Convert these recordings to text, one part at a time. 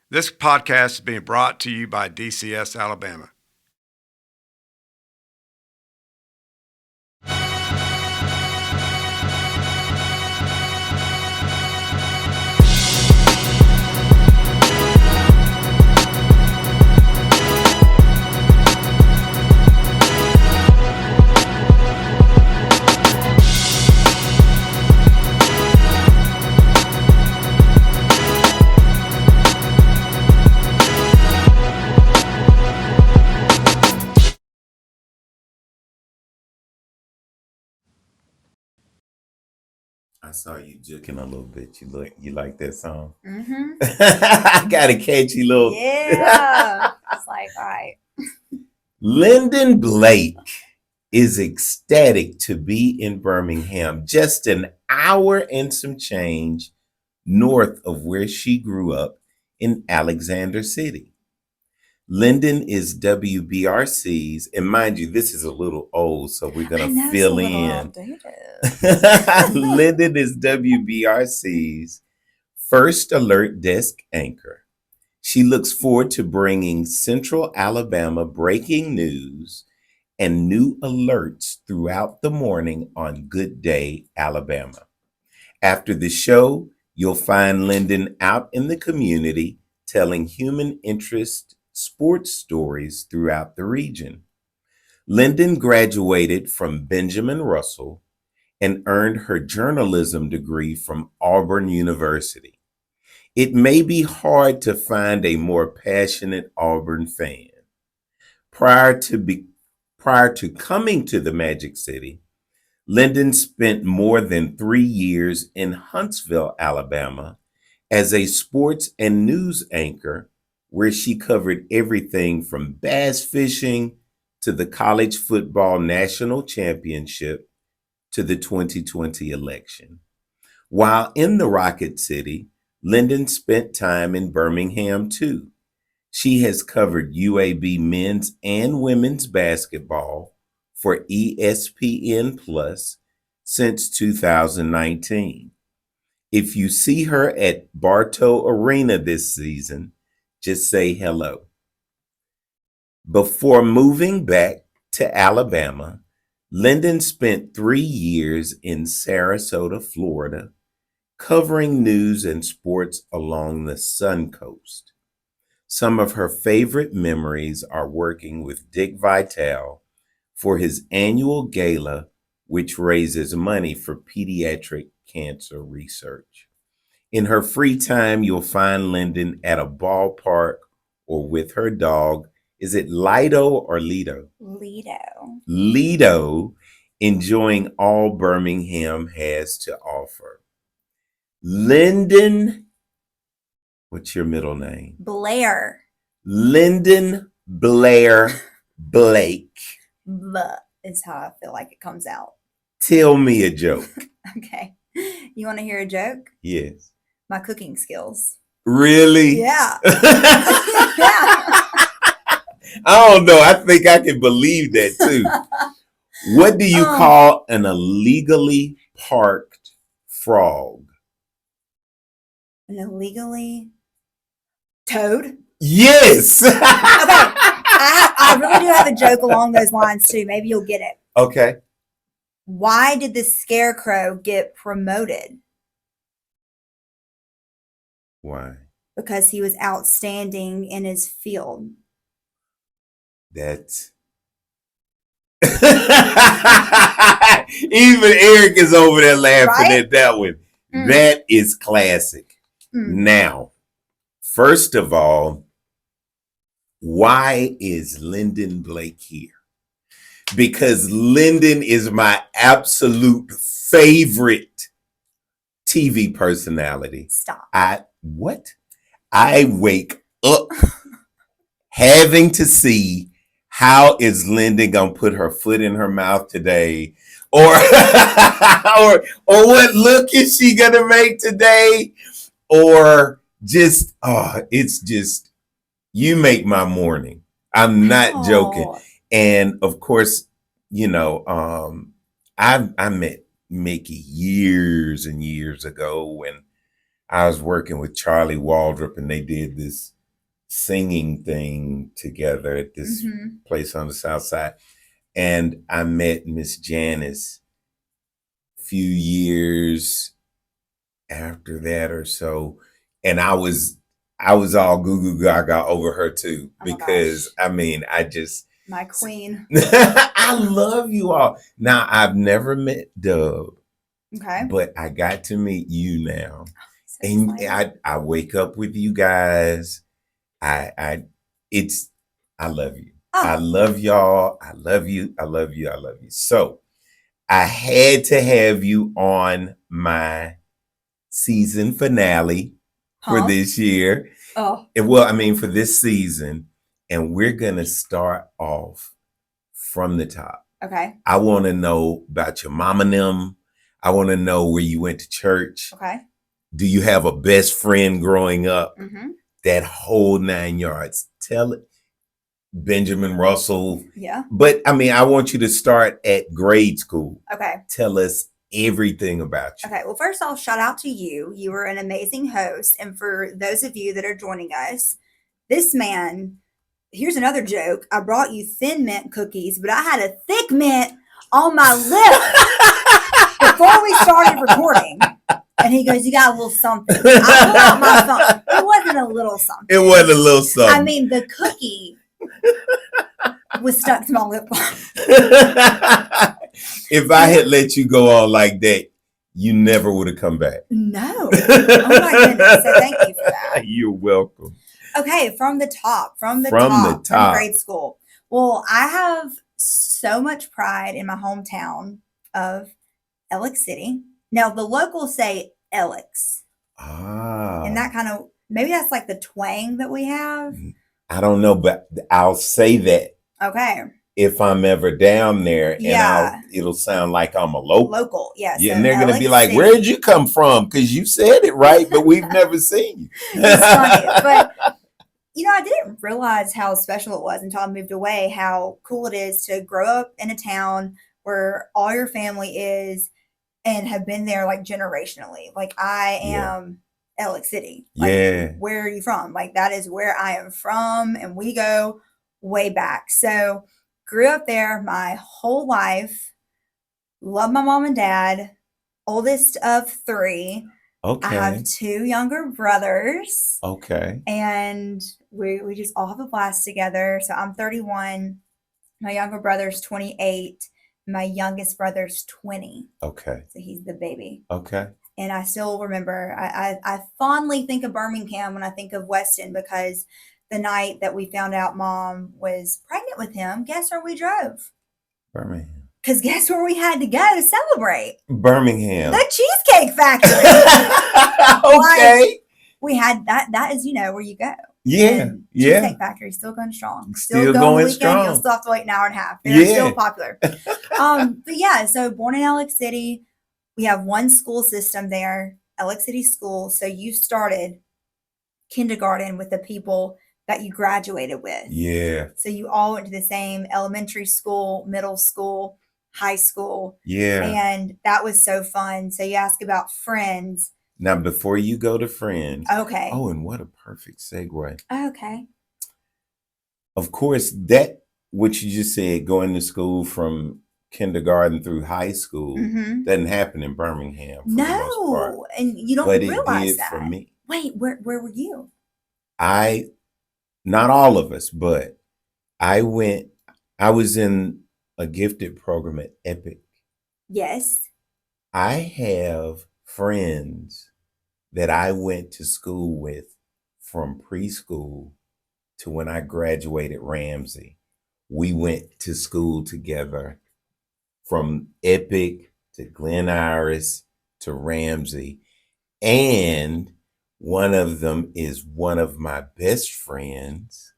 This podcast is being brought to you by DCS Alabama. I saw you joking a little bit. You like that song? Mm-hmm. I got a catchy little. Yeah. It's like, all right. Lynden Blake is ecstatic to be in Birmingham, just an hour and some change north of where she grew up in Alexander City. Lynden is WBRC's, and mind you, this is a little old, so we're I gonna know it's a fill little in. outdated. Lynden is WBRC's first alert desk anchor. She looks forward to bringing Central Alabama breaking news and new alerts throughout the morning on Good Day, Alabama. After the show, you'll find Lynden out in the community telling human interest sports stories throughout the region. Lynden graduated from Benjamin Russell and earned her journalism degree from Auburn University. It may be hard to find a more passionate Auburn fan. Prior to prior to coming to the Magic City, Lynden spent more than 3 years in Huntsville, Alabama, as a sports and news anchor, where she covered everything from bass fishing to the college football national championship to the 2020 election. While in the Rocket City, Lynden spent time in Birmingham too. She has covered UAB men's and women's basketball for ESPN Plus since 2019. If you see her at Bartow Arena this season, just say hello. Before moving back to Alabama, Lynden spent 3 years in Sarasota, Florida, covering news and sports along the Sun Coast. Some of her favorite memories are working with Dick Vitale for his annual gala, which raises money for pediatric cancer research. In her free time, you'll find Lynden at a ballpark or with her dog. Is it Lido or Lido? Lido. Lido, enjoying all Birmingham has to offer. Lynden, what's your middle name? Blair. Lynden Blair Blake. Blah is how I feel like it comes out. Tell me a joke. Okay. You want to hear a joke? Yes. My cooking skills. Really? Yeah. I don't know. I think I can believe that too. What do you call an illegally parked frog? An illegally toad? Yes. Okay. I really do have a joke along those lines too. Maybe you'll get it. Okay. Why did the scarecrow get promoted? Why? Because he was outstanding in his field. That's even Eric is over there laughing at that one. That is classic. Now, first of all, why is Lynden Blake here? Because Lynden is my absolute favorite TV personality. Stop. I wake up having to see how is Lynden gonna put her foot in her mouth today, or or what look is she gonna make today, or just it's just you make my morning. I'm not joking. And of course, I met Mickey years and years ago when I was working with Charlie Waldrop, and they did this singing thing together at this Mm-hmm. place on the South Side. And I met Miss Janice a few years after that or so. And I was all goo goo gaga over her too. Oh my Because gosh. I mean, I just My queen. I love you all. Now I've never met Dub, Okay. but I got to meet you now. So And excited. I wake up with you guys. I it's I love you. I Oh, love y'all. I love you. I love you. I love you. So I had to have you on my season finale for huh? this year. Oh, Well, I mean for this season. And we're gonna start off from the top. okay. I want to know about your mom and them. I want to know where you went to church. Okay. Do you have a best friend growing up? Mm-hmm. That whole 9 yards. Tell it, Benjamin Russell. Yeah. But I mean, I want you to start at grade school. Okay. Tell us everything about you. Okay. Well, first off, shout out to you. You were an amazing host. And for those of you that are joining us, this man, here's another joke. I brought you thin mint cookies, but I had a thick mint on my lip before we started recording. And he goes, "You got a little something." I pulled out my phone. It wasn't a little something. It wasn't a little something. I mean, the cookie was stuck to my lip balm. If I had let you go on like that, you never would have come back. No. Oh my goodness. So thank you for that. You're welcome. Okay, from the top, from grade school. Well, I have so much pride in my hometown of Alex City. Now, the locals say Alex, and that kind of, maybe that's like the twang that we have. I don't know, but I'll say that Okay. if I'm ever down there, Yeah. and it'll sound like I'm a local. Local, yes. Yeah, so and they're gonna Alex be like, City. "Where'd you come from?" Because you said it right, but we've never seen you. It's funny, but I didn't realize how special it was until I moved away, how cool it is to grow up in a town where all your family is and have been there like generationally. Like I Yeah. am Alex City. Like, Yeah. where are you from? Like that is where I am from, and we go way back. So grew up there my whole life. Love my mom and dad. Oldest of three. I Okay. have two younger brothers. Okay. And we just all have a blast together. So I'm 31. My younger brother's 28. My youngest brother's 20. Okay. So he's the baby. Okay. And I still remember, I fondly think of Birmingham when I think of Weston, because the night that we found out mom was pregnant with him, guess where we drove? Birmingham. Because guess where we had to go to celebrate? Birmingham. The Cheesecake Factory. Okay. We had that is where you go. Yeah. And Yeah. Cheesecake Factory still going strong. Still going going weekend. strong. You'll still have to wait an hour and a half. They're Yeah. still popular. But yeah, so born in Alex City, we have one school system there, Alex City School. So you started kindergarten with the people that you graduated with. Yeah. So you all went to the same elementary school, middle school, high school. Yeah. And that was so fun. So you ask about friends. Now, before you go to friends. Okay. Oh, and what a perfect segue. Okay. Of course, that what you just said, going to school from kindergarten through high school, doesn't happen in Birmingham. For the most part. No, and you don't But it realize did that. for me. Wait, where were you? Not all of us, but I was in a gifted program at Epic. Yes. I have friends that I went to school with from preschool to when I graduated Ramsey. We went to school together from Epic to Glen Iris to Ramsey. And one of them is one of my best friends.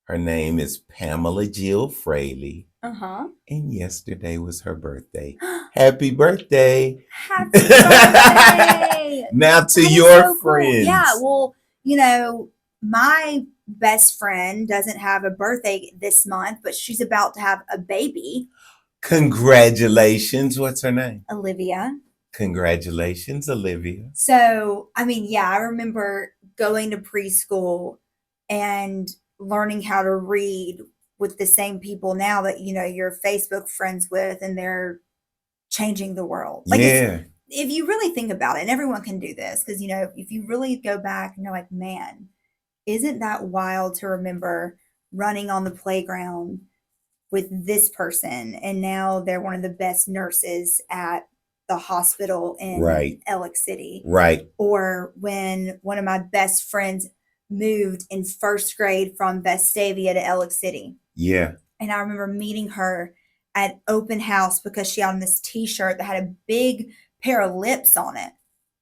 Her name is Pamela Jill Fraley. Uh-huh. And yesterday was her birthday. Happy birthday. Happy birthday. Now to That is your so cool. friends. Yeah, well, my best friend doesn't have a birthday this month, but she's about to have a baby. Congratulations. What's her name? Olivia. Congratulations, Olivia. So, I mean, yeah, I remember going to preschool and learning how to read with the same people now that you're Facebook friends with, and they're changing the world. Like, it's, Yeah. if you really think about it, and everyone can do this, because if you really go back and you're like, man, isn't that wild to remember running on the playground with this person, and now they're one of the best nurses at the hospital in Right. Alex City. Right. Or when one of my best friends moved in first grade from Vestavia to Alex City. Yeah. And I remember meeting her at open house because she had on this t-shirt that had a big pair of lips on it.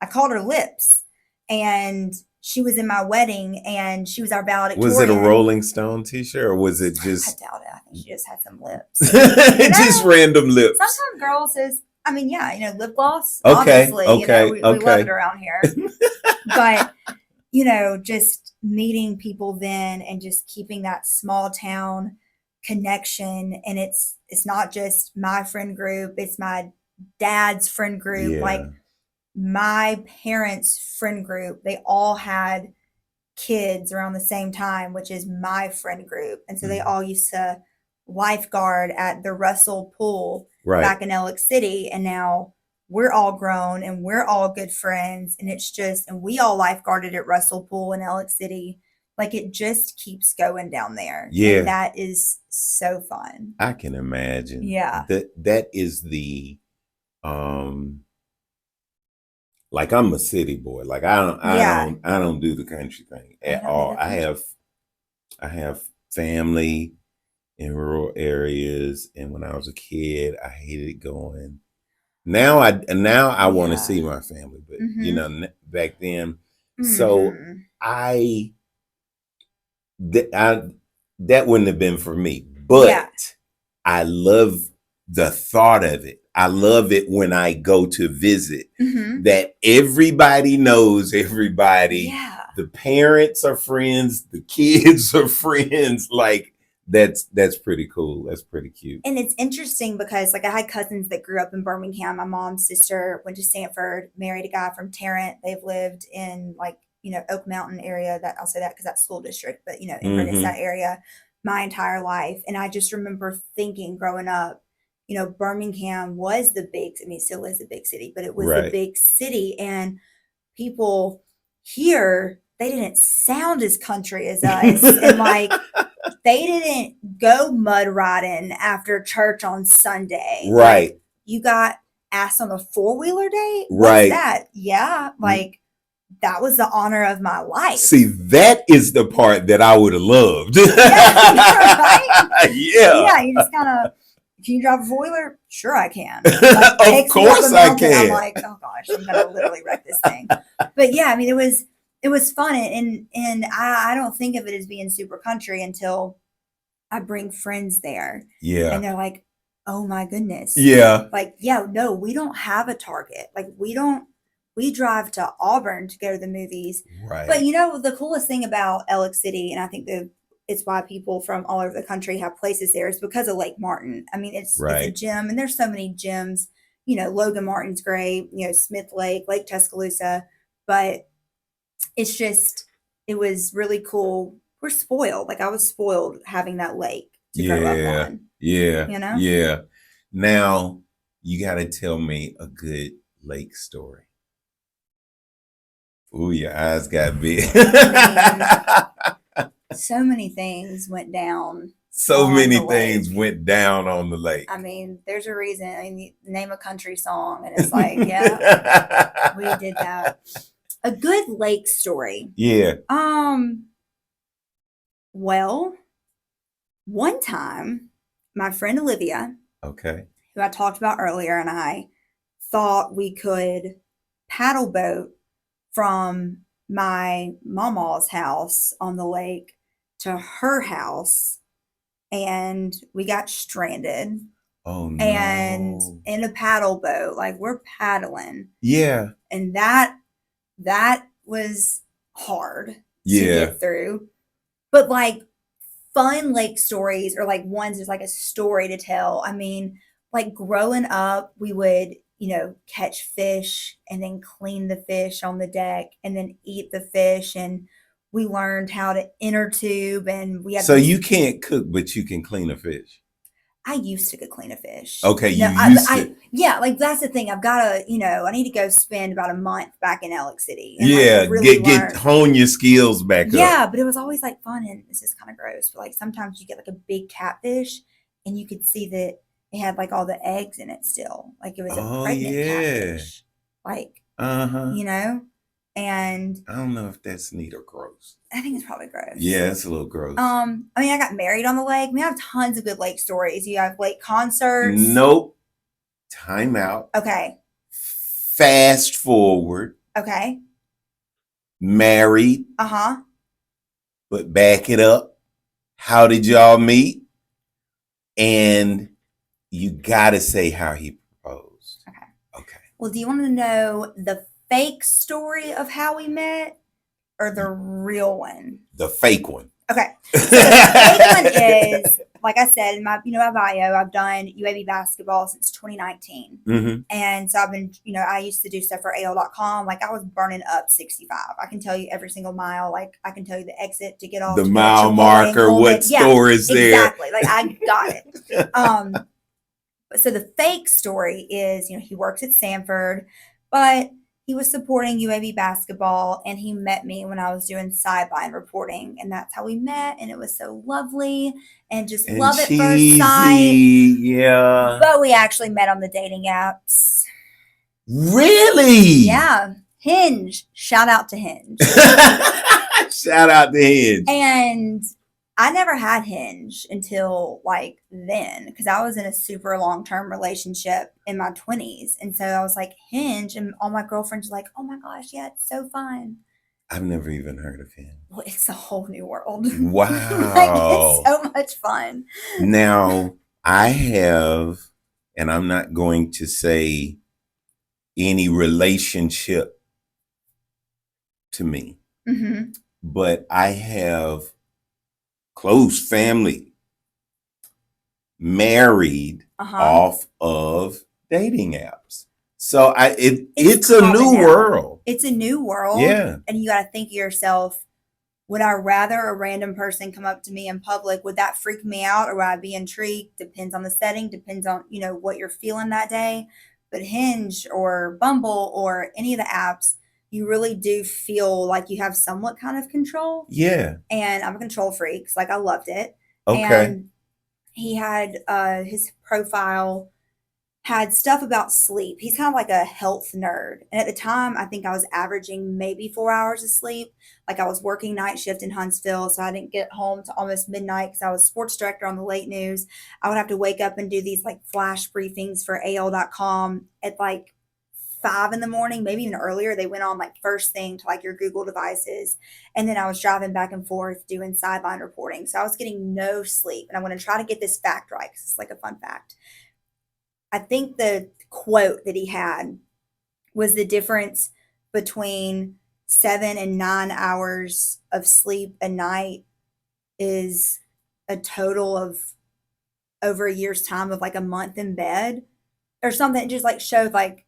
I called her Lips. And she was in my wedding, and she was our valedictorian. Was it a Rolling Stone t-shirt, or was it I just doubt it. I think she just had some lips. just random lips? Sometimes girls is, I mean, yeah, lip gloss. Okay, Obviously, okay, we love okay. it around here. But just meeting people then, and just keeping that small town connection. And it's not just my friend group, it's my dad's friend group. Yeah. Like, my parents' friend group, they all had kids around the same time, which is my friend group. And so they Mhm. all used to lifeguard at the Russell Pool Right. back in Alex City. And now we're all grown and we're all good friends. And it's just, and we all lifeguarded at Russell Pool in Alex City. Like, it just keeps going down there. Yeah. And that is so fun. I can imagine. Yeah. That is the like, I'm a city boy. Like, I don't do the country thing at all. I have family in rural areas, and when I was a kid, I hated going. Now I want to Yeah. see my family, but Mhm. back then, so Mhm. that wouldn't have been for me. But Yeah. I love the thought of it. I love it when I go to visit, Mhm. that everybody knows everybody. Yeah. The parents are friends, the kids are friends. Like, that's pretty cool. That's pretty cute. And it's interesting because, like, I had cousins that grew up in Birmingham. My mom's sister went to Stanford, married a guy from Tarrant. They've lived in, like, Oak Mountain area. That, I'll say that because that's school district, but in Venice, that area, my entire life. And I just remember thinking growing up, Birmingham was the big, I mean, it still is a big city, but it was the Right. big city. And people here, they didn't sound as country as us. And, like, they didn't go mud riding after church on Sunday. Right. Like, you got asked on a 4-wheeler day? Right. What's that? Yeah. Like, that was the honor of my life. See, that is the part that I would have loved. Yeah, right? Yeah. Yeah, you just kind of, can you drive a 4-wheeler? Sure, I can. Like, Of takes me up course a I mountain. can. I'm like, oh gosh, I'm gonna literally wreck this thing. But yeah, I mean, it was fun, and I don't think of it as being super country until I bring friends there. Yeah. And they're like, oh my goodness. Yeah. Like, yeah, no, we don't have a Target. Like, we drive to Auburn to go to the movies. Right. But the coolest thing about Alex City, and I think it's why people from all over the country have places there, is because of Lake Martin. I mean, it's a gym, and there's so many gyms. Logan Martin's great, Smith Lake, Lake Tuscaloosa, but it's just, it was really cool. We're spoiled. Like, I was spoiled having that lake to grow up on. Yeah. You know? Yeah. Now you got to tell me a good lake story. Ooh, your eyes got big. So many things went down. So on many the things lake. went down on the lake. I mean, there's a reason. I mean, you name a country song, and it's like, yeah, we did that. A good lake story. Yeah. Well, one time, my friend Olivia, Okay. who I talked about earlier, and I thought we could paddle boat from my mama's house on the lake to her house, and we got stranded. Oh no. And in a paddle boat, like, we're paddling. Yeah. And that was hard to get through. But, like, fun lake stories, or like ones there's like a story to tell. I mean, like, growing up, we would, catch fish and then clean the fish on the deck and then eat the fish. And We learned how to inner tube, and we had. So you can't cook, but you can clean a fish. I used to clean a fish. Okay, you No, used to. Yeah, like that's the thing. I've got to, I need to go spend about a month back in Alex City and Yeah, like really get learn. hone your skills back up. Yeah, but it was always like fun, and this is kind of gross. But like sometimes you get like a big catfish, and you could see that it had like all the eggs in it still, like it was a Oh pregnant yeah. catfish, like Uh-huh. And I don't know if that's neat or gross. I think it's probably gross. Yeah, it's a little gross. I mean, I got married on the lake. I mean, I have tons of good lake stories. You have lake concerts. Nope. Time out. Okay. Fast forward. Okay. Married. Uh-huh. But back it up. How did y'all meet? And you gotta say how he proposed. Okay. Well, do you want to know the fake story of how we met or the real one? The fake one. Okay. So the fake one is, like I said in my bio, I've done UAB basketball since 2019. Mm-hmm. And so I've been, I used to do stuff for AL.com. Like I was burning up 65. I can tell you every single mile. Like I can tell you the exit to get off. The mile marker, what store is there. Exactly. Like I got it. So the fake story is, he works at Sanford, but he was supporting UAB basketball, and he met me when I was doing sideline reporting, and that's how we met, and it was so lovely, and just love at first sight. Yeah. But we actually met on the dating apps. Really? Yeah. Hinge. Shout out to Hinge. Shout out to Hinge. And I never had Hinge until like then, because I was in a super long-term relationship in my 20s. And so I was like, Hinge, and all my girlfriends were like, oh my gosh, yeah, it's so fun. I've never even heard of Hinge. Well, it's a whole new world. Wow. Like, it's so much fun. Now, I have, and I'm not going to say any relationship to me, but I have close family married off of dating apps. So it's a new world. It's a new world. Yeah. And you got to think to yourself, would I rather a random person come up to me in public? Would that freak me out, or would I be intrigued? Depends on the setting, depends on, what you're feeling that day. But Hinge or Bumble or any of the apps, you really do feel like you have somewhat kind of control. Yeah. And I'm a control freak, so like I loved it. Okay. And he had his profile had stuff about sleep. He's kind of like a health nerd. And at the time, I think I was averaging maybe 4 hours of sleep. Like I was working night shift in Huntsville, so I didn't get home to almost midnight because I was sports director on the late news. I would have to wake up and do these like flash briefings for AL.com at like 5 in the morning, maybe even earlier. They went on like first thing to like your Google devices. And then I was driving back and forth doing sideline reporting. So I was getting no sleep. And I'm going to try to get this fact right because it's like a fun fact. I think the quote that he had was the difference between 7 and 9 hours of sleep a night is a total of over a year's time of like a month in bed or something. It just like showed like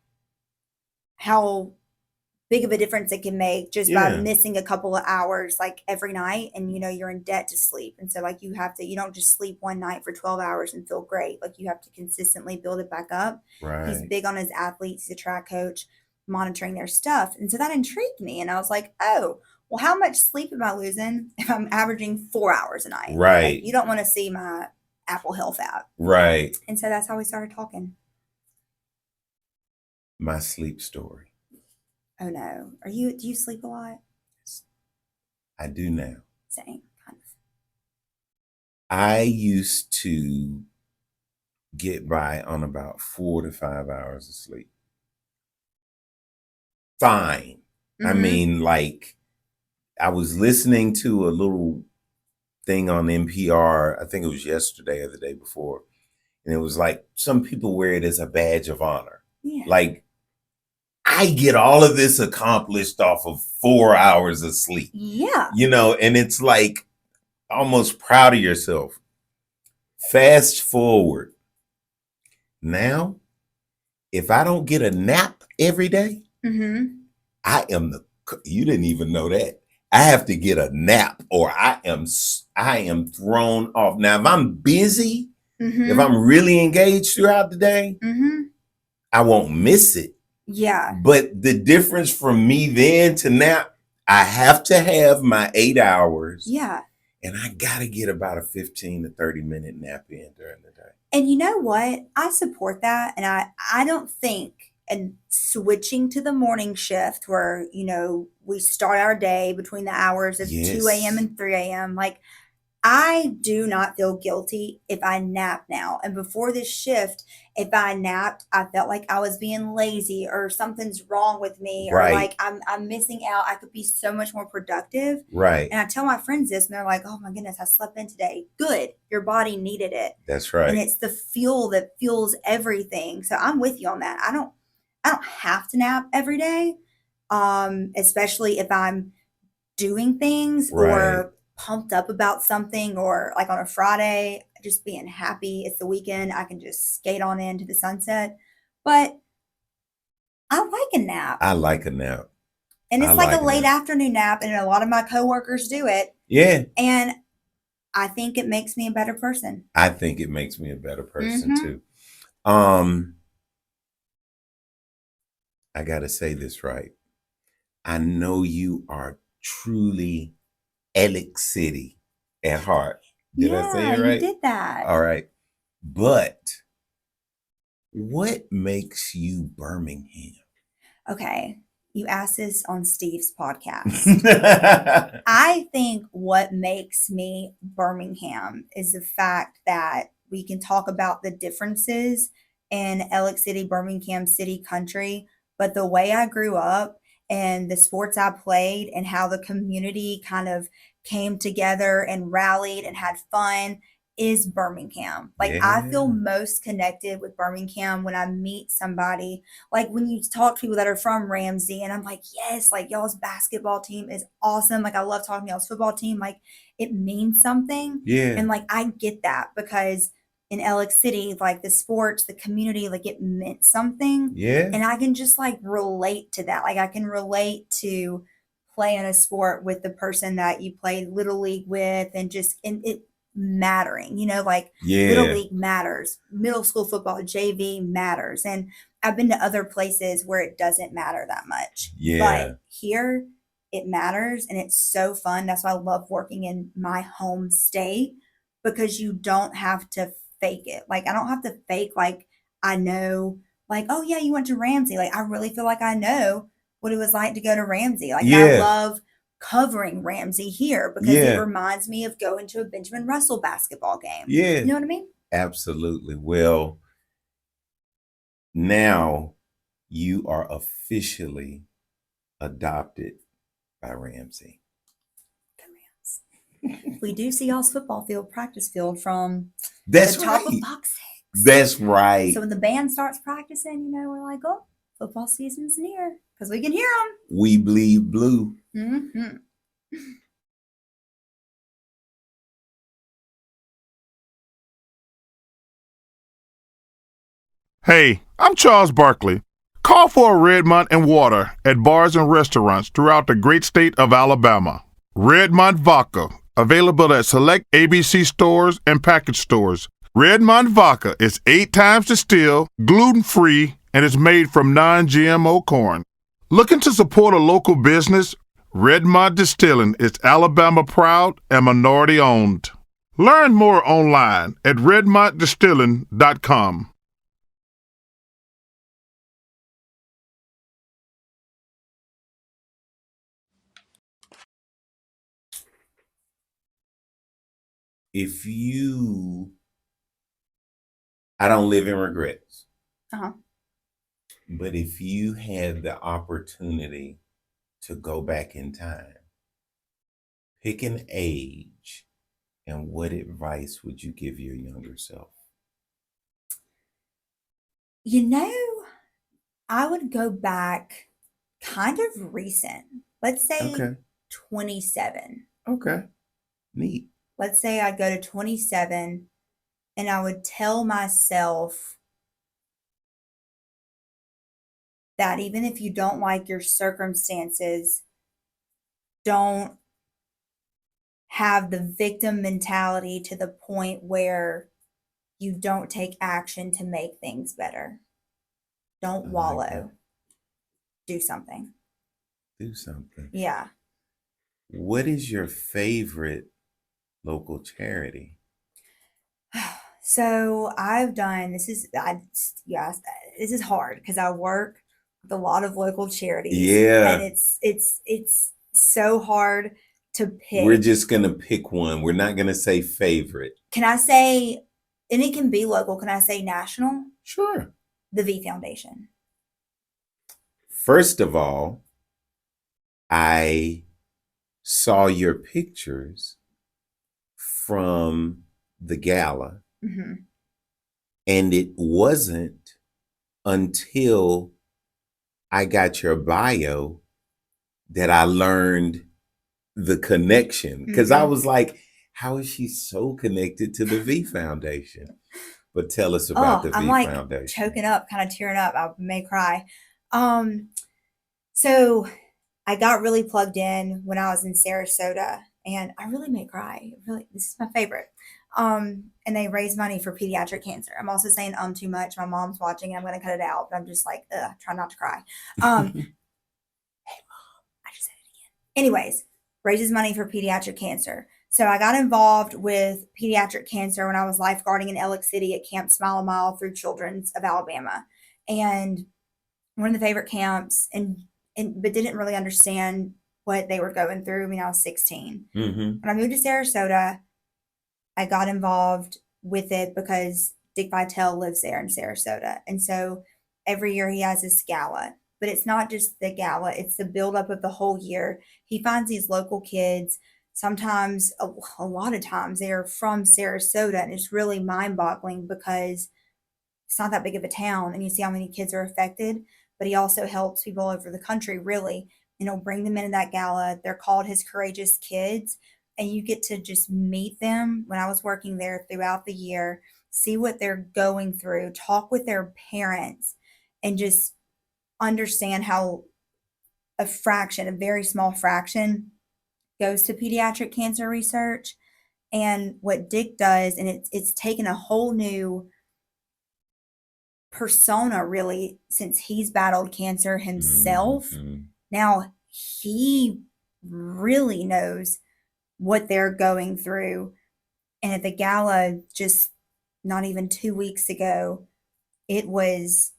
how big of a difference it can make just by missing a couple of hours like every night, and you're in debt to sleep. And so like you don't just sleep one night for 12 hours and feel great. Like you have to consistently build it back up. Right. He's big on his athletes. He's a track coach, monitoring their stuff. And so that intrigued me, and I was like, oh, well, how much sleep am I losing if I'm averaging 4 hours a night? Right. Like, you don't want to see my Apple Health app. Right. And so that's how we started talking. My sleep story. Oh no. Do you sleep a lot? I do now. Same, kind of. I used to get by on about 4 to 5 hours of sleep. Fine. I mean, like, I was listening to a little thing on NPR, I think it was yesterday or the day before, and it was like, some people wear it as a badge of honor. Yeah. Like, I get all of this accomplished off of 4 hours of sleep. Yeah. And it's like almost proud of yourself. Fast forward. Now, if I don't get a nap every day, I am you didn't even know that. I have to get a nap or I am thrown off. Now, if I'm busy, if I'm really engaged throughout the day, I won't miss it. Yeah. But the difference from me then to now, I have to have my 8 hours. Yeah. And I got to get about a 15 to 30-minute nap in during the day. And you know what? I support that. And I don't think, and switching to the morning shift where, we start our day between the hours of 2 a.m. and 3 a.m., like, I do not feel guilty if I nap now. And before this shift, if I napped, I felt like I was being lazy or something's wrong with me or like I'm missing out. I could be so much more productive. Right. And I tell my friends this and they're like, "Oh my goodness, I slept in today." Good. Your body needed it. That's right. And it's the fuel that fuels everything. So I'm with you on that. I don't have to nap every day. Especially if I'm doing things or pumped up about something, or like on a Friday, just being happy it's the weekend, I can just skate on into the sunset. But I like a nap. I like a nap. And it's like a late afternoon nap, and a lot of my coworkers do it. Yeah. And I think it makes me a better person. I think it makes me a better person too. I got to say this right. I know you are truly Alex City at heart. Did I say it right? You did that. All right. But what makes you Birmingham? Okay. You asked this on Steve's podcast. I think what makes me Birmingham is the fact that we can talk about the differences in Alex City, Birmingham City country, but the way I grew up and the sports I played and how the community kind of came together and rallied and had fun is Birmingham. Like, I feel most connected with Birmingham when I meet somebody. Like, when you talk to people that are from Ramsey, and I'm like, yes, like, y'all's basketball team is awesome. Like, I love talking to y'all's football team. Like, it means something. Yeah. And like, I get that because in Alex City, like, the sports, the community, like, it meant something. Yeah. And I can just like relate to that. Like, I can relate to playing a sport with the person that you played Little League with, and it mattering, like Little League matters, middle school football, JV matters. And I've been to other places where it doesn't matter that much. But here it matters, and it's so fun. That's why I love working in my home state, because you don't have to fake it. Like, I don't have to fake like I know, like, oh yeah, you went to Ramsey. Like, I really feel like I know what it was like to go to Ramsey. Like, I love covering Ramsey here because it reminds me of going to a Benjamin Russell basketball game. Yeah. You know what I mean? Absolutely. Well, now you are officially adopted by Ramsey. We do see y'all's football field, practice field from the top of box 6. That's right. So when the band starts practicing, we're like, oh, football season's near, because we can hear them. We bleed blue. Mm-hmm. Hey, I'm Charles Barkley. Call for a Redmont and water at bars and restaurants throughout the great state of Alabama. Redmont Vodka, available at select ABC stores and package stores. Redmont Vodka is 8 times distilled, gluten-free, and is made from non-GMO corn. Looking to support a local business? Redmont Distilling is Alabama proud and minority owned. Learn more online at redmontdistilling.com. I don't live in regrets. Uh-huh. But if you had the opportunity to go back in time, pick an age, and what advice would you give your younger self? I would go back kind of recent. Let's say 27. Okay. Neat. Let's say I go to 27, and I would tell myself that even if you don't like your circumstances, don't have the victim mentality to the point where you don't take action to make things better. Don't I like wallow. that. Do something. Do something. Yeah. What is your favorite local charity? So I've done this is this is hard because I work with a lot of local charities, and Yeah. it's so hard to We're pick. just going to pick one. We're not going to say favorite. Can I say, and it can be local, can I say national? Sure. The V Foundation. First of all, I saw your pictures from the gala, Hmm. and it wasn't until I got your bio that I learned the connection, because I was like, how is she so connected to the V Foundation? But tell us about the I'm V like Foundation. choking up, kind of tearing up. I may cry. So I got really plugged in when I was in Sarasota, and I really may cry. Really, this is my favorite. And they raise money for pediatric cancer. I'm also saying too much. My mom's watching, and I'm going to cut it out. But I'm just like, try not to cry. Hey mom, I just said it again. Anyways, raises money for pediatric cancer. So I got involved with pediatric cancer when I was lifeguarding in Ellick City at Camp Smile a Mile through Children's of Alabama, and one of the favorite camps, and but didn't really understand what they were going through. I mean, I was 16. Mm-hmm. When I moved to Sarasota, I got involved with it because Dick Vitale lives there in Sarasota. And so every year he has this gala, but it's not just the gala, it's the buildup of the whole year. He finds these local kids. Sometimes, a lot of times, they're from Sarasota, and it's really mind boggling because it's not that big of a town, and you see how many kids are affected. But he also helps people all over the country, really. You know, bring them into that gala. They're called his courageous kids, and you get to just meet them when I was working there throughout the year, see what they're going through, talk with their parents, and just understand how a very small fraction, goes to pediatric cancer research. And what Dick does, and it's taken a whole new persona really since he's battled cancer himself. Mm-hmm. Now he really knows what they're going through. And at the gala, just not even 2 weeks ago, it was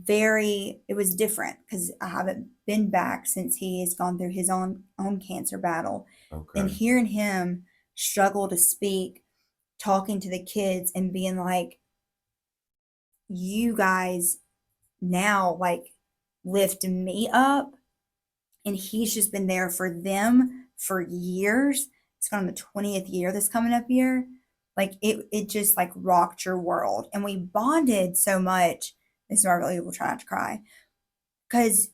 it was different because I haven't been back since he has gone through his own cancer battle. Okay. And hearing him struggle to speak, talking to the kids and being like, you guys now like lift me up, and he's just been there for them for years. It's going on the 20th year this coming up year. Like it just like rocked your world, and we bonded so much. This is why I really will try not to cry, because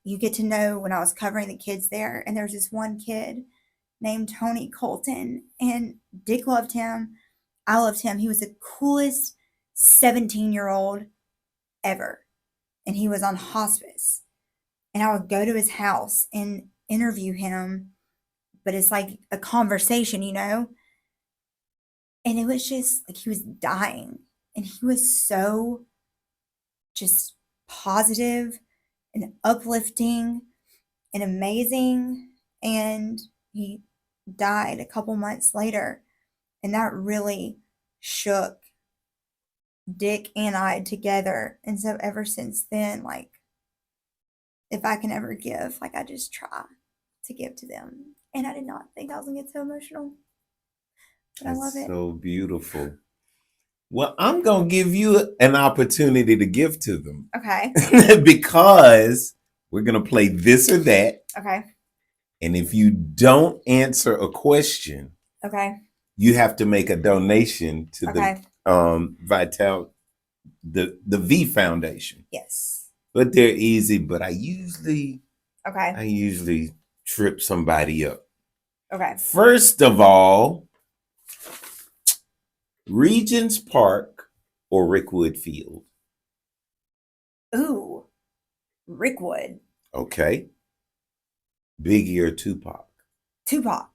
you get to know when I was covering the kids there, and there's this one kid named Tony Colton, and Dick loved him. I loved him. He was the coolest 17-year-old ever, and he was on hospice. And I would go to his house and interview him, but it's like a conversation, you know? And it was just like he was dying, and he was so just positive and uplifting and amazing. And he died a couple months later, and that really shook Dick and I together. And so ever since then, like, if I can ever give, like, I just try to give to them. And I did not think I was gonna get so emotional, but I love That's it. so beautiful. Well, I'm going to give you an opportunity to give to them. Okay. Because we're going to play this or that. Okay. And if you don't answer a question, Okay. you have to make a donation to Okay. the Vital, the V Foundation. Yes. But they're easy, but I usually Okay. trip somebody up. Okay. First of all, Regents Park or Rickwood Field? Ooh. Rickwood. Okay. Biggie or Tupac? Tupac.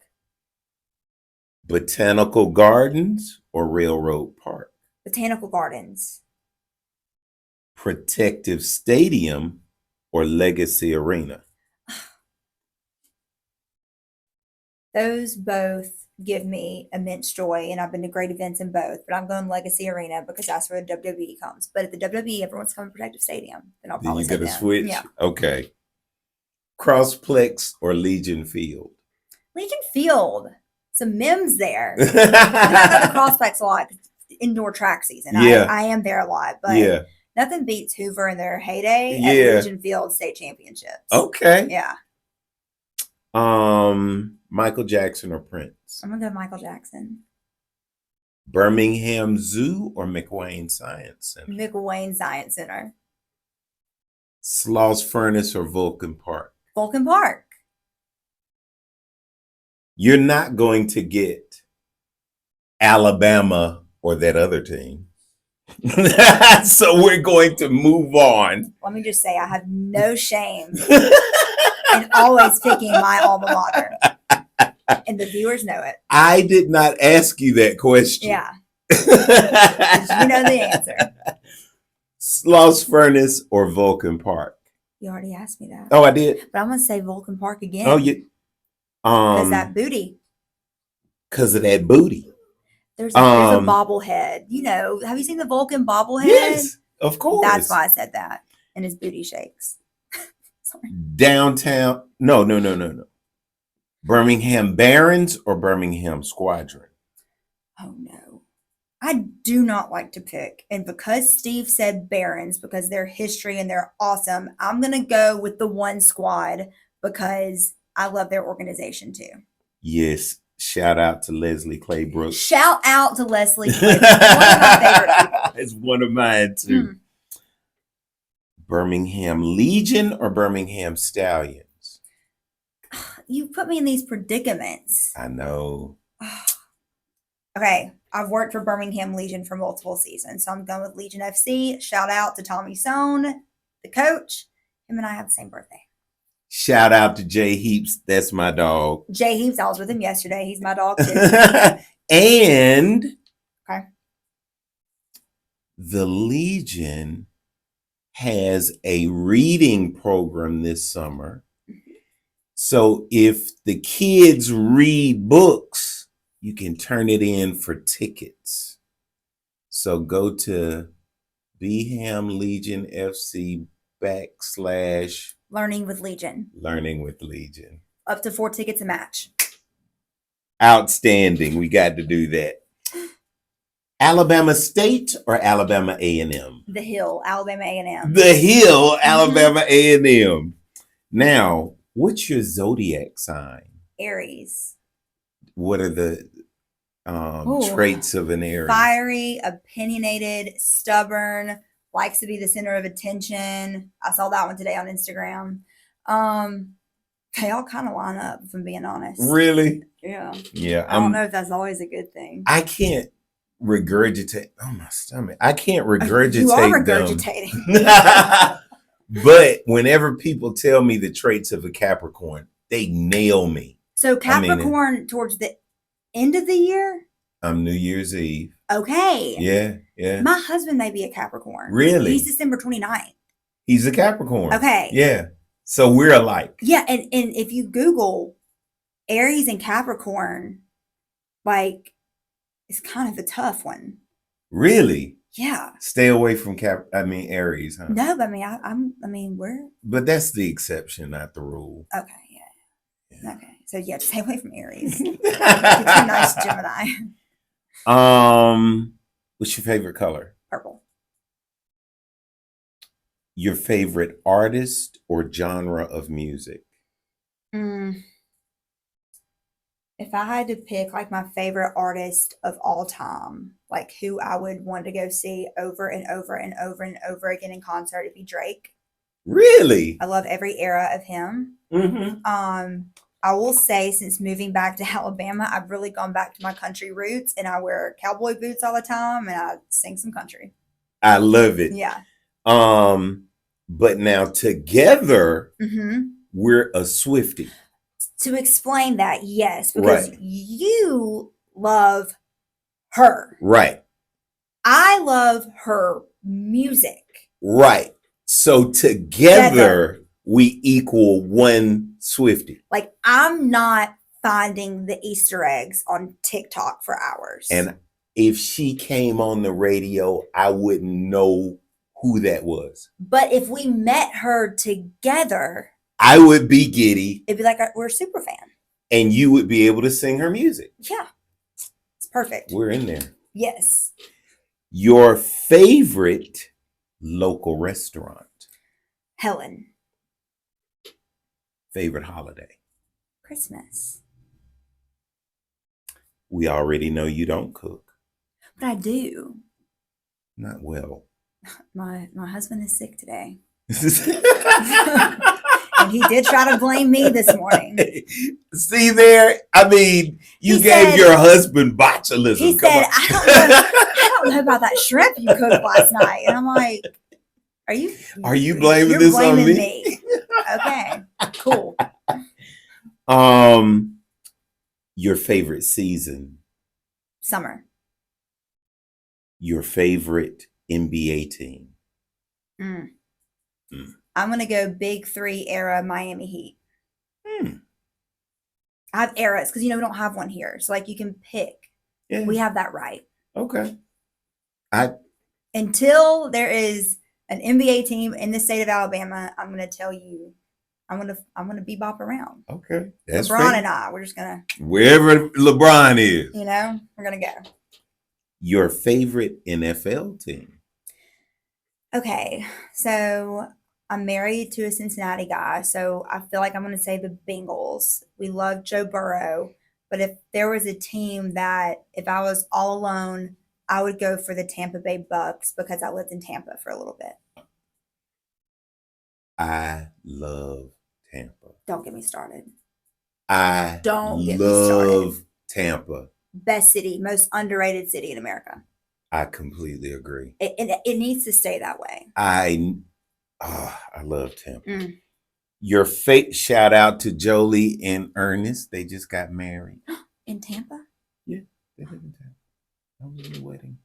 Botanical Gardens or Railroad Park? Botanical Gardens. Protective Stadium or Legacy Arena? Those both give me immense joy, and I've been to great events in both. But I'm going Legacy Arena because that's where the WWE comes. But at the WWE, everyone's coming to Protective Stadium. Then I'll Then probably you say gonna them. switch? Yeah. Okay. Crossplex or Legion Field? Legion Field. Some memes there. I go to Crossplex a lot. Indoor track season. Yeah. I am there a lot, but Yeah. nothing beats Hoover in their heyday Yeah. at Legion Field State Championships. Okay. Yeah. Michael Jackson or Prince? I'm gonna go Michael Jackson. Birmingham Zoo or McWayne Science Center? McWayne Science Center. Sloss Furnace or Vulcan Park? Vulcan Park. You're not going to get Alabama or that other team. So we're going to move on. Let me just say, I have no shame in always picking my alma mater. And the viewers know it. I did not ask you that question. Yeah. You know the answer. Sloss Furnace or Vulcan Park? You already asked me that. Oh, I did. But I'm gonna say Vulcan Park again. Oh, you. Because that booty. Because of that booty. There's a bobblehead. You know, have you seen the Vulcan bobblehead? Yes, of course. That's why I said that. And his booty shakes. Sorry. Downtown. No. Birmingham Barons or Birmingham Squadron? Oh no. I do not like to pick. And because Steve said Barons, because their history and they're awesome, I'm going to go with the one squad because I love their organization too. Yes. Shout out to Leslie Claybrook. Shout out to Leslie Claybrook. One of my favorite people. It's one of mine too. Birmingham Legion or Birmingham Stallions? You put me in these predicaments. I know. Okay, I've worked for Birmingham Legion for multiple seasons, so I'm going with Legion FC. Shout out to Tommy Sohn, the coach. Him and I have the same birthday. Shout out to Jay Heaps. That's my dog. Jay Heaps, I was with him yesterday. He's my dog too. And okay, the Legion has a reading program this summer. So if the kids read books, you can turn it in for tickets. So go to Beham Legion FC / Learning with Legion. Learning with Legion. Up to 4 tickets a match. Outstanding. We got to do that. Alabama State or Alabama A&M? The Hill, Alabama A&M. The Hill, Alabama A&M. Now, what's your zodiac sign? Aries. What are the traits of an Aries? Fiery, opinionated, stubborn, likes to be the center of attention. I saw that one today on Instagram. They all kind of line up, if I'm being honest. Really? Yeah. Yeah. I don't know if that's always a good thing. I can't regurgitate. Oh, my stomach. I can't regurgitate You are them. regurgitating. But whenever people tell me the traits of a Capricorn, they nail me. So Capricorn towards the end of the year? New Year's Eve. Okay. Yeah. My husband may be a Capricorn. Really? He's December 29th. He's a Capricorn. Okay. Yeah. So we're alike. Yeah, and if you Google Aries and Capricorn, like, it's kind of a tough one. Really? Yeah. Stay away from Aries, huh? No, but we're But that's the exception, not the rule. okay. Yeah. Okay. So yeah, stay away from Aries. Get you a nice Gemini. What's your favorite color? Purple. Your favorite artist or genre of music? If I had to pick like my favorite artist of all time, like who I would want to go see over and over and over and over again in concert, it'd be Drake. Really? I love every era of him. I will say, since moving back to Alabama, I've really gone back to my country roots, and I wear cowboy boots all the time, and I sing some country. I love it. Yeah. But now together, we're a Swiftie. To explain that, yes, because Right. you love her. Right. I love her music. Right. So together we equal one Swiftie. Like, I'm not finding the Easter eggs on TikTok for hours. And if she came on the radio, I wouldn't know who that was. But if we met her together, I would be giddy it'd be like we're a super fan. and you would be able to sing her music. Yeah. It's perfect. We're in there. Yes. Your favorite local restaurant? Helen. Favorite holiday? Christmas. We already know you don't cook. But I do. Not well. My husband is sick today. And he did try to blame me this morning. See there? I mean, you He gave said- your husband botulism. He Come said, on. I don't know about that shrimp you cooked last night. And I'm like, Are you blaming you're this on blaming me? Okay, cool. Your favorite season? Summer. Your favorite NBA team? Mm. Mm. I'm gonna go Big Three era Miami Heat. Hmm. I have eras because we don't have one here. So like you can pick. Yeah. We have that right. Okay. Until there is an NBA team in the state of Alabama, I'm gonna tell you, I'm gonna bebop around. Okay. That's LeBron fair. and I, we're just gonna, Wherever LeBron is. we're gonna go. Your favorite NFL team? Okay, so I'm married to a Cincinnati guy, so I feel like I'm gonna say the Bengals. We love Joe Burrow, but if there was a team that if I was all alone, I would go for the Tampa Bay Bucks because I lived in Tampa for a little bit. I love Tampa. Don't get me started. I Don't get me started. love Tampa. Best city, most underrated city in America. I completely agree. It needs to stay that way. I love Tampa. Mm. Your shout out to Jolie and Ernest. They just got married. In Tampa? Yeah, they live in Tampa. I was in the wedding.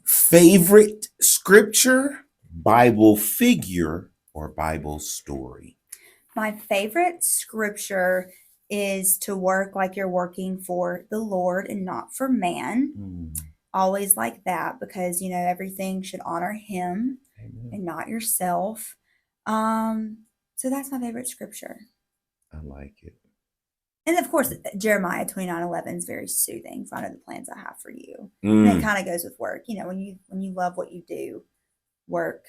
Favorite scripture, Bible figure, or Bible story? My favorite scripture is to work like you're working for the Lord and not for man. Always like that because, everything should honor him Amen. and not yourself. So that's my favorite scripture. I like it. And of course, Jeremiah 29:11 is very soothing. For I know the plans I have for you. And it kind of goes with work. When you love what you do, work,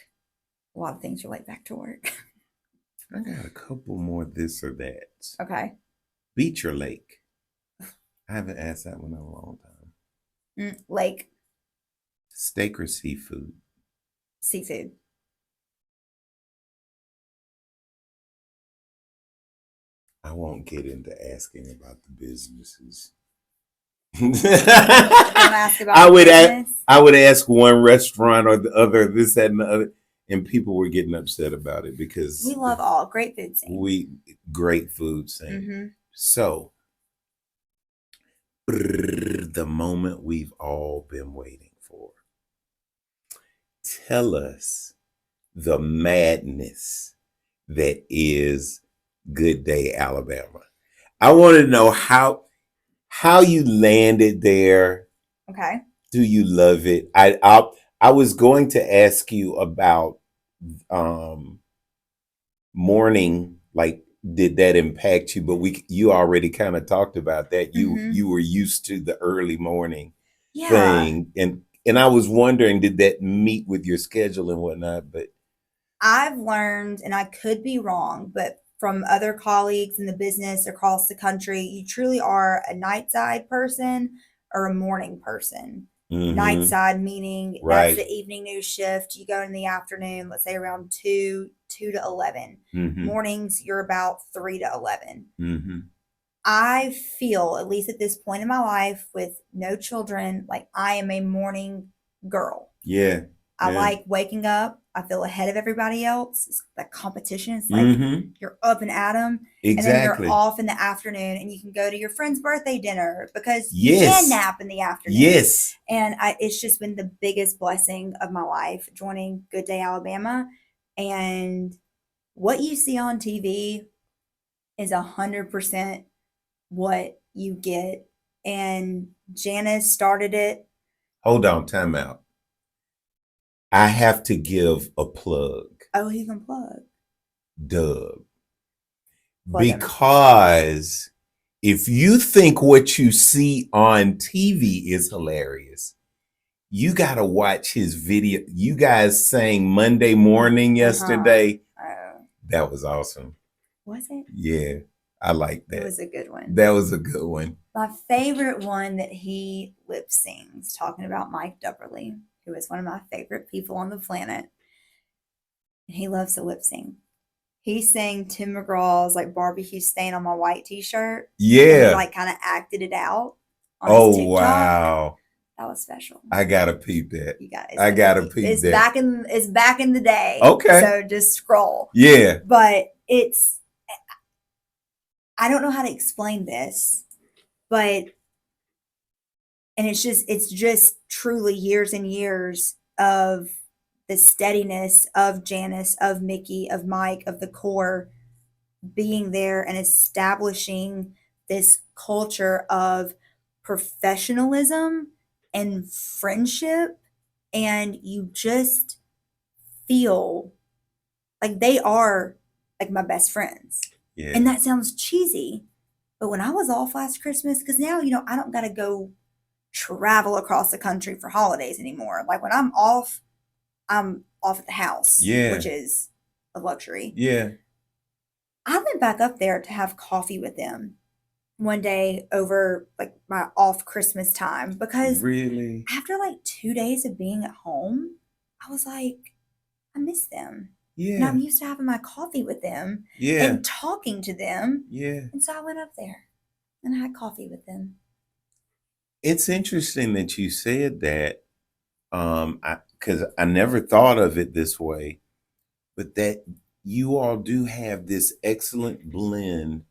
a lot of things relate back to work. I got a couple more this or that. Okay. Beach or lake? I haven't asked that one in a long time. Lake. Steak or seafood? Seafood. I won't get into asking about the businesses. Ask about I would business. I would ask one restaurant or the other, this, that, and the other, and people were getting upset about it because We love all great food scene. Great food scene. Mm-hmm. So the moment we've all been waiting for. Tell us the madness that is Good Day, Alabama. I want to know how you landed there. Okay. Do you love it? I was going to ask you about morning, like did that impact you? But you already kind of talked about that. You were used to the early morning thing, and I was wondering, did that meet with your schedule and whatnot? But I've learned, and I could be wrong, but from other colleagues in the business across the country, you truly are a night side person or a morning person. Night side meaning that's the evening news shift. You go in the afternoon, let's say around 2 to 11. Mornings, you're about 3 to 11. I feel, at least at this point in my life with no children, like I am a morning girl. Yeah. I like waking up. I feel ahead of everybody else. It's that competition. It's like Mm-hmm. you're up and at 'em, and then Exactly. you're off in the afternoon, and you can go to your friend's birthday dinner because you Yes. can nap in the afternoon. Yes. And it's just been the biggest blessing of my life joining Good Day Alabama. And what you see on TV is 100% what you get. And Janice started it. Hold on, time out. I have to give a plug, Oh, he can plug. Doug. Plug him. Because if you think what you see on TV is hilarious, you got to watch his video. You guys sang Monday Morning yesterday. That was awesome. Was it? Yeah, I like that. It was a good one. That was a good one. My favorite one that he lip sings, talking about Mike Dupperly, who is one of my favorite people on the planet. He loves to lip sing. He sang Tim McGraw's like barbecue stain on my white t-shirt. Yeah. And he like kind of acted it out on his TikTok. Wow. That was special. I gotta peep that. You guys. I gotta peep that. It's back in the day. Okay. So just scroll. Yeah. But I don't know how to explain this, but it's just truly years and years of the steadiness of Janice, of Mickey, of Mike, of the core being there and establishing this culture of professionalism and friendship. And you just feel like they are like my best friends. Yeah. And that sounds cheesy, but when I was off last Christmas, because now, I don't got to go travel across the country for holidays anymore. Like when I'm off at the house, which is a luxury. Yeah. I went back up there to have coffee with them one day over like my off Christmas time because really, after like 2 days of being at home, I was like, I miss them. Yeah. And I'm used to having my coffee with them and talking to them. Yeah. And so I went up there and I had coffee with them. It's interesting that you said that, because I never thought of it this way, but that you all do have this excellent blend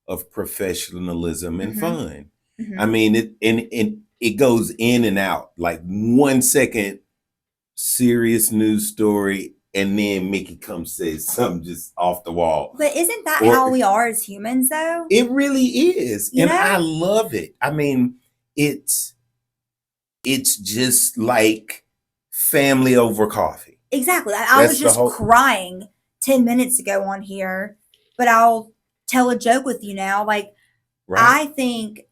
of professionalism and fun. Mm-hmm. I mean, it goes in and out. Like 1 second, serious news story, and then Mickey comes says something just off the wall. But isn't that how we are as humans, though? It really is, and I love it. I mean, it's just like family over coffee. Exactly. I was just crying 10 minutes ago on here, but I'll tell a joke with you now. Like, I think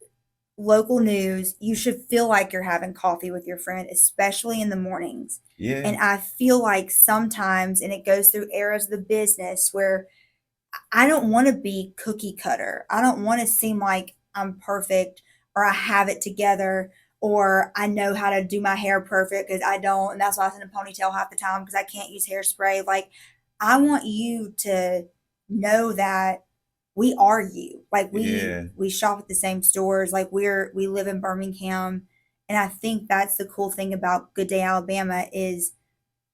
local news, you should feel like you're having coffee with your friend, especially in the mornings. Yeah. And I feel like sometimes, and it goes through eras of the business where I don't want to be cookie cutter. I don't want to seem like I'm perfect or I have it together or I know how to do my hair perfect because I don't. And that's why I was in a ponytail half the time because I can't use hairspray. Like, I want you to know that we are you. Like we shop at the same stores. Like we live in Birmingham. And I think that's the cool thing about Good Day Alabama is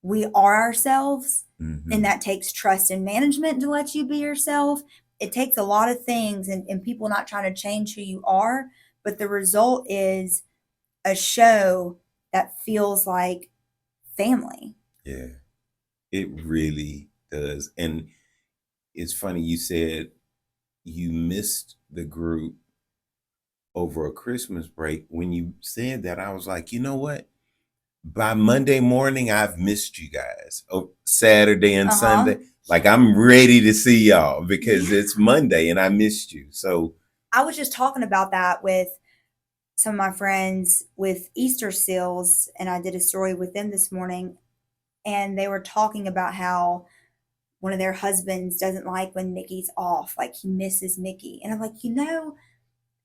we are ourselves. Mm-hmm. And that takes trust in management to let you be yourself. It takes a lot of things and people not trying to change who you are. But the result is a show that feels like family. Yeah, it really does. And it's funny you said you missed the group over a Christmas break. When you said that, I was like, you know what? By Monday morning, I've missed you guys. Oh, Saturday and Sunday. Like, I'm ready to see y'all because it's Monday and I missed you. So I was just talking about that with some of my friends with Easter seals, and I did a story with them this morning, and they were talking about how one of their husbands doesn't like when Mickey's off, like he misses Mickey. And I'm like,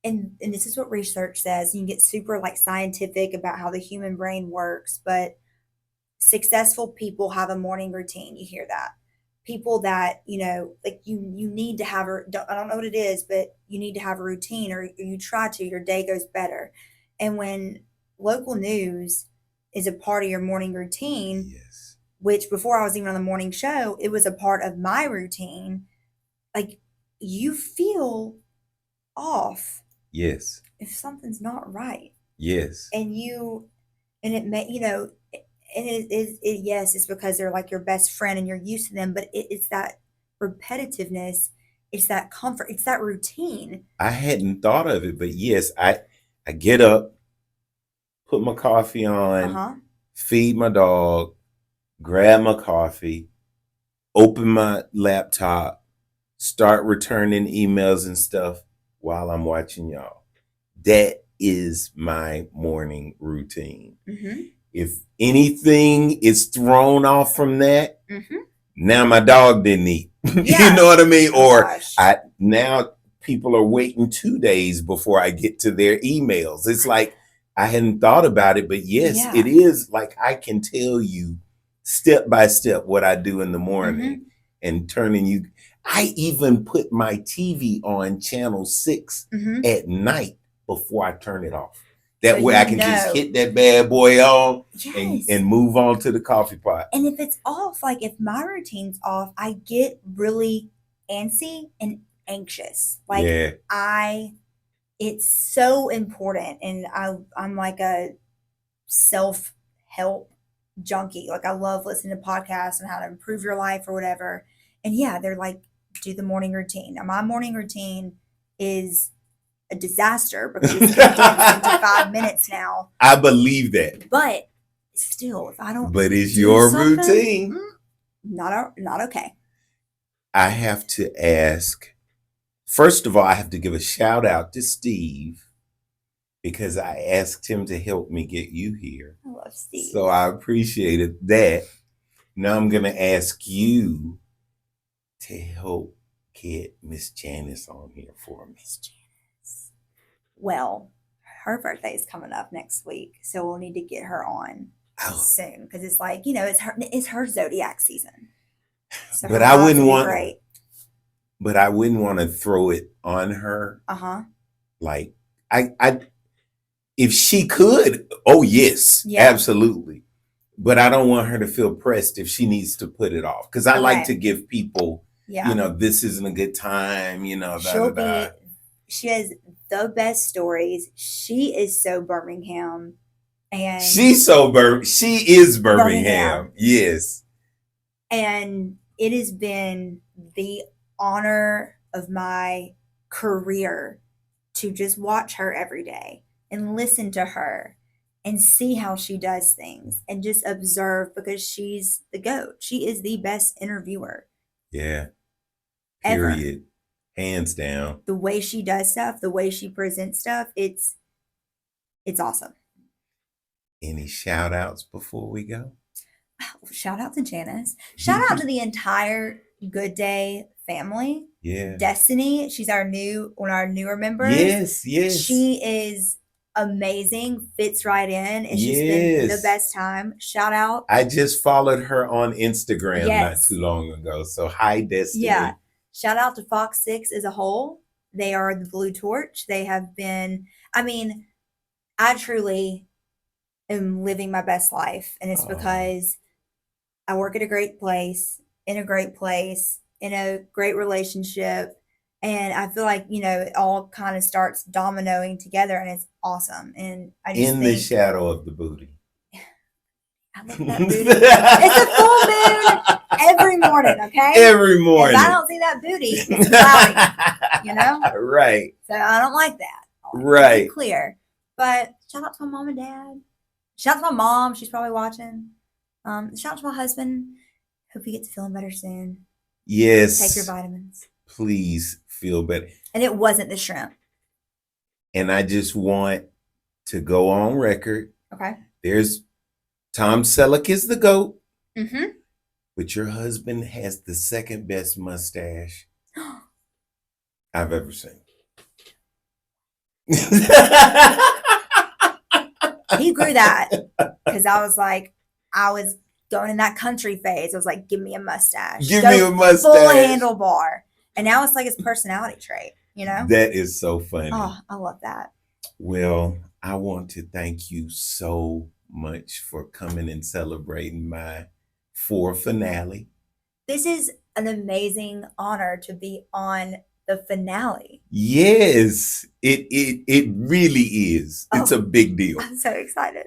and this is what research says. You can get super like scientific about how the human brain works, but successful people have a morning routine. You hear that. People that, like you need to have I don't know what it is, but you need to have a routine or you try to, your day goes better. And when local news is a part of your morning routine, which before I was even on the morning show, it was a part of my routine. Like, you feel off Yes. if something's not right. Yes. And it may, and yes, it's because they're like your best friend and you're used to them, but it's that repetitiveness, it's that comfort, it's that routine. I hadn't thought of it, but yes, I get up, put my coffee on, feed my dog, grab my coffee, open my laptop, start returning emails and stuff while I'm watching y'all. That is my morning routine. Mm-hmm. If anything is thrown off from that, Mm-hmm. now my dog didn't eat. Yeah. You know what I mean? Oh, or gosh. now people are waiting 2 days before I get to their emails. It's like I hadn't thought about it, but yes, Yeah. it is like I can tell you step by step what I do in the morning and turning you. I even put my TV on channel 6 at night before I turn it off. That So way I can just hit that bad boy on and move on to the coffee pot. And if it's off, like if my routine's off, I get really antsy and anxious. Like it's so important. And I'm like a self-help junkie. Like I love listening to podcasts and how to improve your life or whatever. And yeah, they're like, do the morning routine. Now my morning routine is a disaster because it's condensed into 5 minutes now. I believe that. But still, if I don't But it's your routine. Not okay. I have to ask. First of all, I have to give a shout out to Steve because I asked him to help me get you here. I love Steve. So I appreciated that. Now I'm going to ask you to help get Miss Janice on here for me. Miss Janice. Well, her birthday is coming up next week, so we'll need to get her on soon because it's like, it's her zodiac season. So but I wouldn't want. But I wouldn't want to throw it on her. Like I if she could, oh yes, absolutely. But I don't want her to feel pressed if she needs to put it off. Because I like to give people, this isn't a good time, She has the best stories. She is so Birmingham. And she is Birmingham. Yes. And it has been the honor of my career to just watch her every day and listen to her and see how she does things and just observe because she's the GOAT. She is the best interviewer. Yeah. Period. Ever. Hands down. The way she does stuff, the way she presents stuff, it's awesome. Any shout outs before we go? Shout out to Janice. Shout out to the entire Good Day family. Yeah. Destiny, she's one of our newer members. Yes. She is amazing, fits right in. It's just been the best time. Shout out. I just followed her on Instagram not too long ago. So hi, Destiny. Yeah. Shout out to Fox 6 as a whole. They are the Blue Torch. They have been, I truly am living my best life. And it's because I work at a great place, in a great relationship. And I feel like, it all kind of starts dominoing together and it's awesome. And I just think the shadow of the booty. I love that booty. It's a full moon every morning, okay? Every morning. If I don't see that booty, it's cloudy, Right. So I don't like that. Right. Be clear. But shout out to my mom and dad. Shout out to my mom. She's probably watching. Shout out to my husband. Hope you get to feeling better soon. Yes. Take your vitamins. Please feel better. And it wasn't the shrimp. And I just want to go on record. Okay. There's Tom Selleck is the GOAT. Mm-hmm. But your husband has the second best mustache I've ever seen. He grew that because I was going in that country phase. I was like, give me a mustache. Give me a mustache. Full handlebar. And now it's like his personality trait, That is so funny. Oh, I love that. Well, I want to thank you so much for coming and celebrating my for finale. This is an amazing honor to be on the finale. Yes, it really is. It's a big deal. I'm so excited.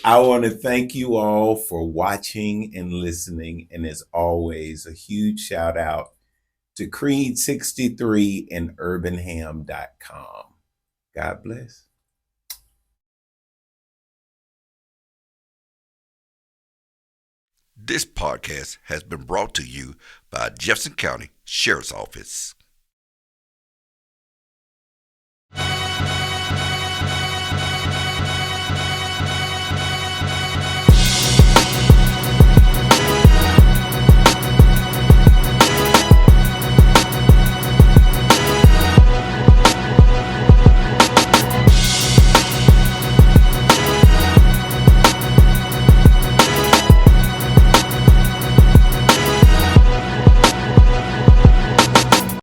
I want to thank you all for watching and listening. And as always, a huge shout out to Creed 63 and urbanham.com. God bless. This podcast has been brought to you by Jefferson County Sheriff's Office.